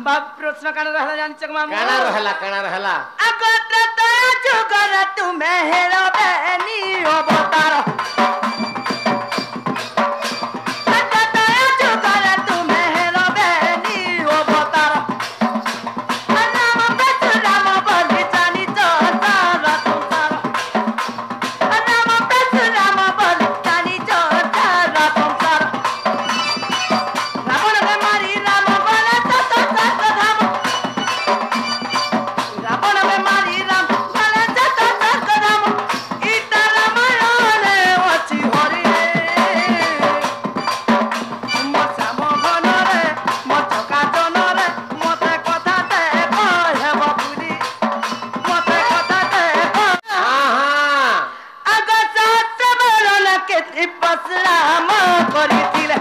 बाप प्रश्न काना रहला जान चक मामू काना रहला अगत तो जुगर तुम्हें हेरो बेनी अवतार अगत जुगर तुम्हें हेरो बेनी अवतार नाम परशुराम बलि जानी तो सारा संसार नाम परशुराम बलि जानी तो सारा संसार रावण के मारी राम बोले तो धाम रावण में मारी राम बोले तो धाम इता रामायण अछि हरि मो श्याम घन रे मो चका जन रे मते कथा ते कहब पुरी मते कथा ते अग सात बरन के परशुराम करिथिले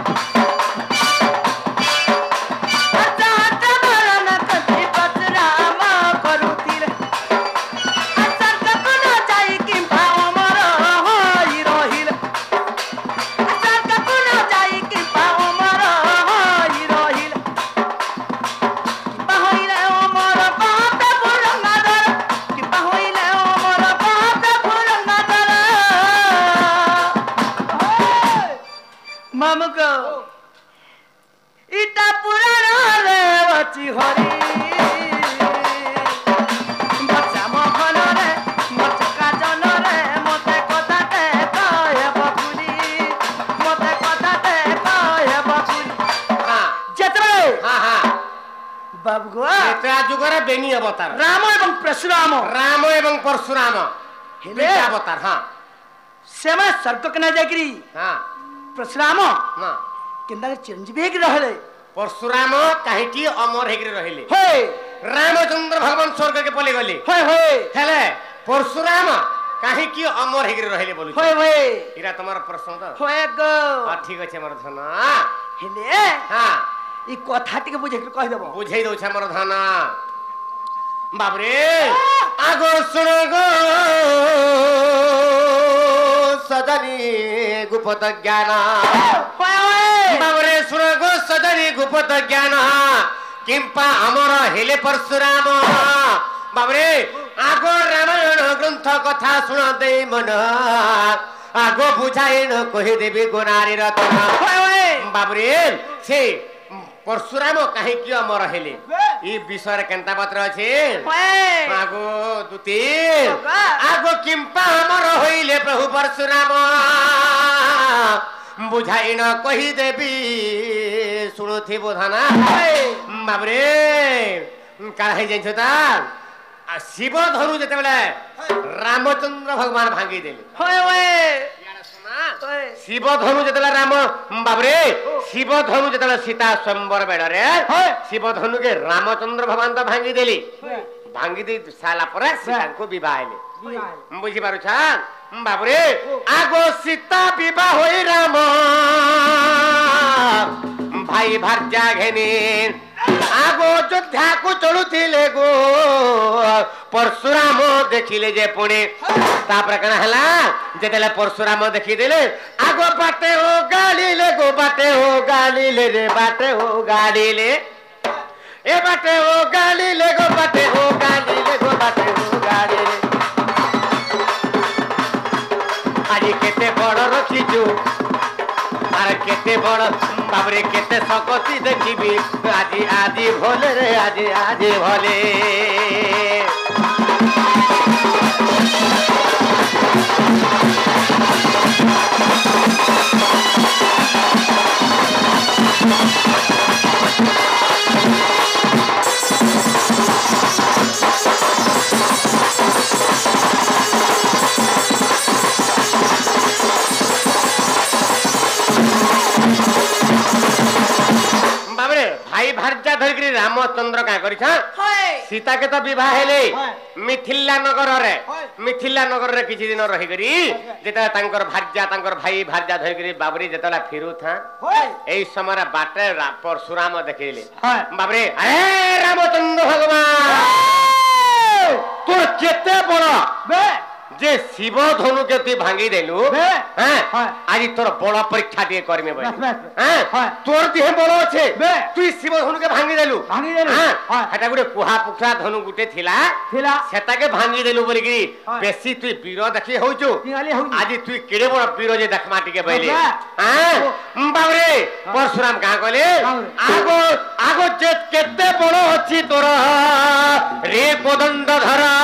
मामुको इटा पुराण रे वची हरि श्याम घन रे मचका जन रे मते कथा ते कहब पुरी मते कथा ते कहब पुरी जेतरे बाबू गो एतरा जुगर बेनी अवतार राम एवं परशुराम हेले अवतार सेमा स्वर्ग के न जाकरी परशुराम हां केंदा चिरंजीवी हेक रहले परशुराम काहेकी अमर हेक रहले हे रामचंद्र भगवान स्वर्ग के पले गले हेले परशुराम काहेकी अमर हेक रहले बोलु इरा तमार प्रश्न त होय गो ठीक अछि हमर धन हेले ई कथा टिके बुझे के कहि देबो बुझै दउ छ हमर धन बाबरे आगो सुनो गो सदनी गुप्त ज्ञान बाबरे सुनो गो सदनी गुप्त ज्ञान किंपा अमर हेले परशुराम बाबरे आगो रामायण ग्रंथ कथा सुन दे मन आगो बुझाई न कहि देबी गोनारी रतन बाबरे से परशुराम काहे कि अमर हेले ई विषय केंता पत्र अछि आगो दुती आगो किंपा अमर होइले प्रभु परशुराम बुझाई न कहि देबी सुनथि बोधना बाबरे काहे जैछ ता शिव धनु जते बेले रामचंद्र भगवान भांगी देले शिव धनु जतला राम बाबरे शिव धनु जतला सीता स्वयंवर बेडरे शिव धनु के रामचंद्र भगवान तो भांगी देली भांगी दे साला पर सीता को विवाह ले बुझी पारु छ बाबरे आगो सीता विवाह होई राम भाई भार्या घेनी आगो अयोध्या को चलुथिले गो परशुराम देखिले जे पुणे तापर कना हला जेतेले परशुराम देखि देले आगो बाटे हो गाली ले गो बाटे हो गाली ले रे बाटे हो गाली ले ए बाटे हो गाली ले गो बाटे हो गाली ले गो बाटे हो गाली ले आज केते बड़ रखिजु आरे केते बड़ बाबरे केते सकती देखिबी आजी आजी भोले रे आजी आजी भोले भाई भार्या धरकरी रामचंद्र का करी सीता के तो विवाह हेले मिथिला नगर रे किछि दिन रही करी जेता तांकर भार्या तांकर भाई भार्या धरकरी बाबरी जेतला फिरु था एई समय बाटे परशुराम देखिले बाबरे ए रामचंद्र भगवान तो केते बड़ যে শিব ধনুকে তুই ভাঙি দেলু হ্যাঁ আজ তোর বড় পরীক্ষা দিয়ে করমে বলে হ্যাঁ তোর দেহে বড় আছে তুই শিব ধনুকে ভাঙি দেলু হ্যাঁ এটা গোটে কুহা পুখরা ধনু গুটে থিলা সেটাকে ভাঙি দেলু বলি কি বেশি তুই বীর দেখি হউছু আজ তুই কেড়ে বড় বীর যে দেখমা টিকে বইলে হ্যাঁ বাবরে পরশুরাম কাঁ কলে আগো আগো যে কেতে বড় ଅଛି তোর রে কোদণ্ড ধরা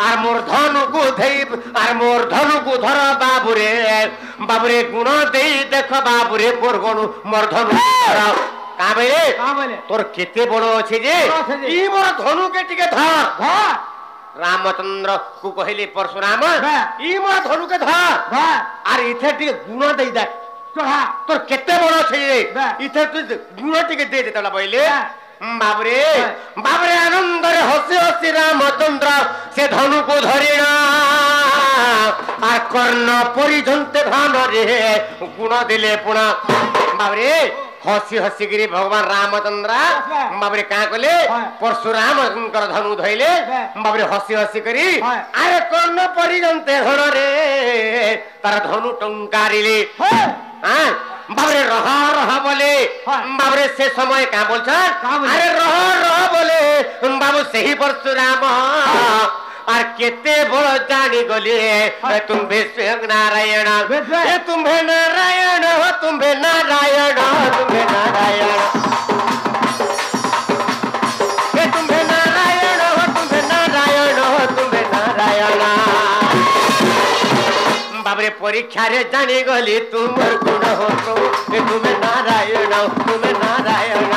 আর মোর ধনুকু ধেই আর মোর ধনুকু ধর বাবুরে বাবুরে গুণ দেই দেখ বাবুরে মোর গণু মোর ধনু ধর কাবেলে তোর কেতে বড় আছে যে ই মোর ধনুকে টিকে ধর ধর রামচন্দ্র কু কহিলি পরশুরাম ই মোর ধনুকে ধর ধর আর ইথে টিকে গুণ দেই দেখ তোর কেতে বড় আছে যে ইথে তুই গুণ টিকে দে দেতলা বইলে বাবরে বাবরে আনন্দরে হসি হসি রামচন্দ্র সে ধনুকু ধরিল আর কর্ণ পরিজন্তে ধন রে গুণ দিলে পুনা বাবরে হসি হসি গিরি ভগবান রামচন্দ্র বাবরে কাঁ কলে পরশুরামଙ୍କର ধনু ধইলে বাবরে হসি হসি করি আরে কর্ণ পরিজন্তে ধন রে তার ধনু টঙ্কারিলে হ্যাঁ বাবরে রহ রহ বলে বাবরে সে সময় কা বলছেন আরে রহ রহ বলে বাবু সেই পরশুরাম আর কেতে বড় জানি গলে তুমি নারায়ণ তুমি নারায়ণ তুমি নারায়ণ তুমি নারায়ণ তুমি নারায়ণ তুমি নারায়ণ তুমি নারায়ণ বাবরে পরীক্ষারে জানি গলি তোমার গুণ হতো তুমি নারায়ণ তুমি নারায়ণ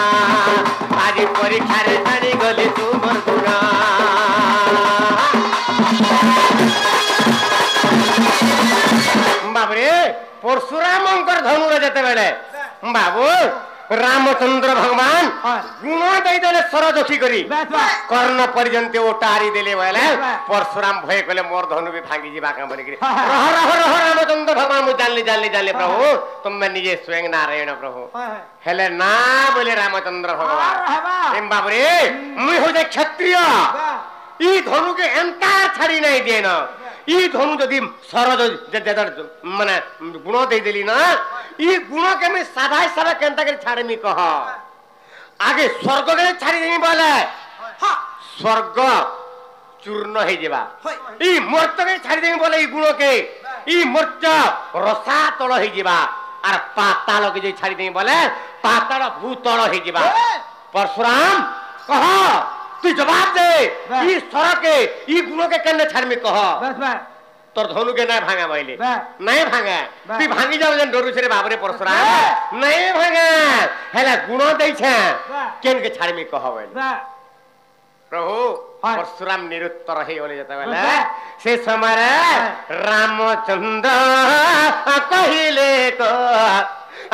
আজ পরীক্ষারে জানি গলি তোমার গুণ বাবরে পরশুরামঙ্কর ধনুরে যেতে বেড়ে বাবু রামচন্দ্র ভগবান গুণ দেইদেলে সরজখি করি কর্ণ পর্যন্ত ওটারি দেলে বলে পরশুরাম ভয় কলে মোর ধনু বি ভাঙি ଯିବା কাম বলি রহ রহ রহ রামচন্দ্র ভগবান মু জানলি জানলি জানলি প্রভু তুমি নিজে স্বয়ং নারায়ণ প্রভু হেলে না বলে রামচন্দ্র ভগবান এম বাবরে মুই হইছে ক্ষত্রিয় ই ধনুকে এন্তা ছাড়ি নাই দিয়ে না ই ধনু যদি সরজ মানে গুণ দেইদেলি না ই গুণকে আমি সাধাই সারা কেনতা করে ছাড়িমি কহ আগে স্বর্গকে ছাড়ি দেমি বলে স্বর্গ চূর্ণ হয়ে যাবা ই মর্তকে ছাড়ি দেমি বলে ই গুণকে ই মর্ত রসা তল হয়ে যাবা আর পাতালকে যে ছাড়ি দেমি বলে পাতাল ভূতল হয়ে যাবা পরশুরাম কহ তুই জবাব দে ই সরকে ই গুণকে কেন ছাড়মি কহ তোর ধনুকে নাই ভাঙা বইলে নাই ভাঙা তুই ভাঙি যাও যেন ডরুছে রে বাবরে পরশুরাম নাই ভাঙা হেলা গুণ দেইছে কেনকে ছাড়মি কহ বইলে প্রভু পরশুরাম নিরুত্তর হয়ে গলে যেতে বেলা সে সময় রামচন্দ্র কহিলে তো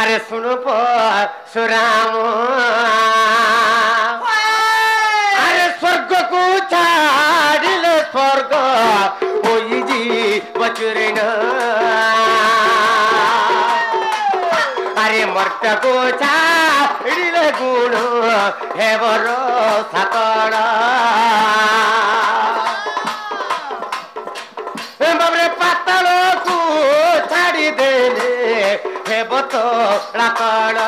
আরে শুনো পরশুরাম আরে স্বর্গকু ছাড়িলে স্বর্গ ওই জি বচুরে না আরে মর্তকু ছাড়িলে গুণ হেবর সাতড় বাবরে পাতালকু ছাড়ি দেলে হেব তো রাতড়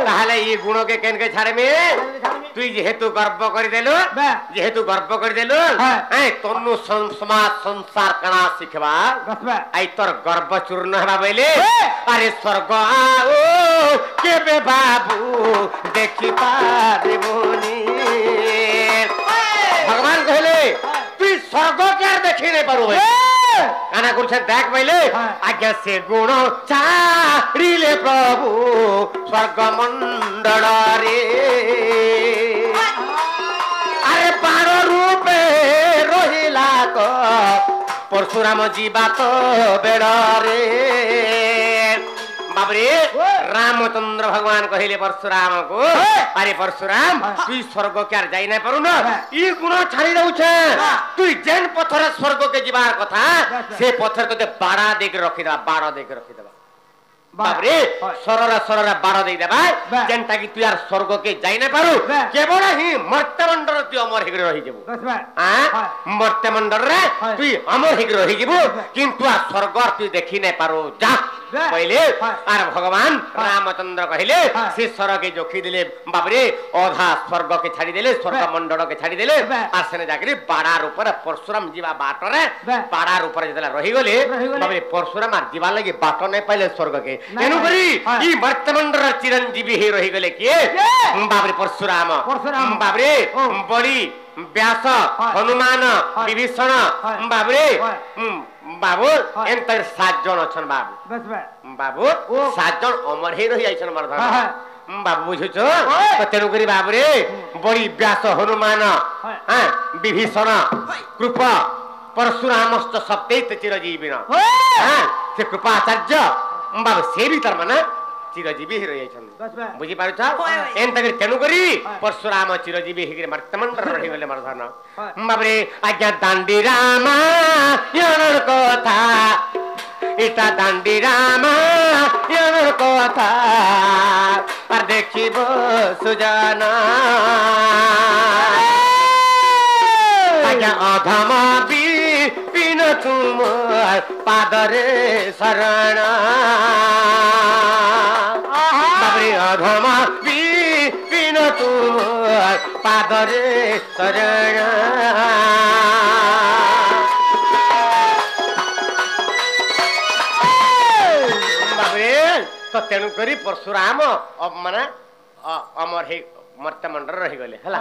তাহলে এই গুণকে কেনকে ছাড়বে তুই যেহেতু গর্ব করে দেলু যেহেতু গর্ব করে দেলু তনু সমাজ সংসার কানা শিখবা আই তোর গর্ব চূর্ণ হবা বইলে আরে স্বর্গ আও কেবে বাবু দেখি পারিবনি ভগবান কহিলে তুই স্বর্গকে আর দেখি নাই পারু কানা করছে দেখ বইলে আজ্ঞা সে গুণ ছাড়িলে প্রভু স্বর্গ মন্ডল রে আরে পার রূপে রহিলা তো পরশুরাম জীবা তো বেড়ে বাবরে রামচন্দ্র ভগবান কহিলে পরশুরাম को আরে পরশুরাম তুই স্বর্গ কে আর যাই না পারু না ই গুণ ছাড়ি দউছে তুই যেন পথরে স্বর্গ কে যাবার কথা সে পথর তোতে বাড়া দেখ রাখি দা বাড়া দেখ রাখি দেবা बाबरे सररा सररा बाड़ दे देबा जेंटा कि तू यार स्वर्ग के जाई ना पारू केवल ही मर्त्यमंडल तू अमर हिग रही जेबू मर्त्यमंडल रे तू अमर हिग रही जेबू किंतु आ स्वर्ग तू देखि नै पारू जा पहिले आर भगवान रामचंद्र कहिले से स्वर्ग के जोखी दिले बाबरे ओधा स्वर्ग के छाड़ी देले स्वर्ग मंडल के छाड़ी देले आ सेने जाकरी बाड़ार ऊपर परशुराम जीवा बाट रे बाड़ार ऊपर जतला रही गले बाबरे परशुराम आ जीवा लगे बाट नै पाइले स्वर्ग के एनु करी ई मर्त्यमंडल चिरंजीवी हे रही गले के बाबरे परशुराम बाबरे बड़ी व्यास हनुमान विभीषण बाबरे बाबू एंतर 7 जन अछन बाबू बाबू 7 जन अमर हे रही आइछन मरधन बाबू बुझुछो तो तेनु करी बाबू रे बड़ी व्यास हनुमान विभीषण कृपा परशुरामस्त सप्तैत चिरजीवी से कृपाचार्य बाबू से भी तर माने चिरजीवी हे रही आइछन बुझी पारुछ एंतर तेनु करी परशुराम चिरजीवी हे मर्त्यमंडल रही गले मरधन बाबरे आज्ञा दांडी रामा यार कथा इटा दांडी रामा यार कथा पर देखिबो सुजाना आज्ञा अधम पिन तुम पादरे शरण बाबरे अधम पिन तुम पादरे शरण बाबरे तो तेणु करी परशुराम माने अमर हे मर्त्यमंडल रही गले हला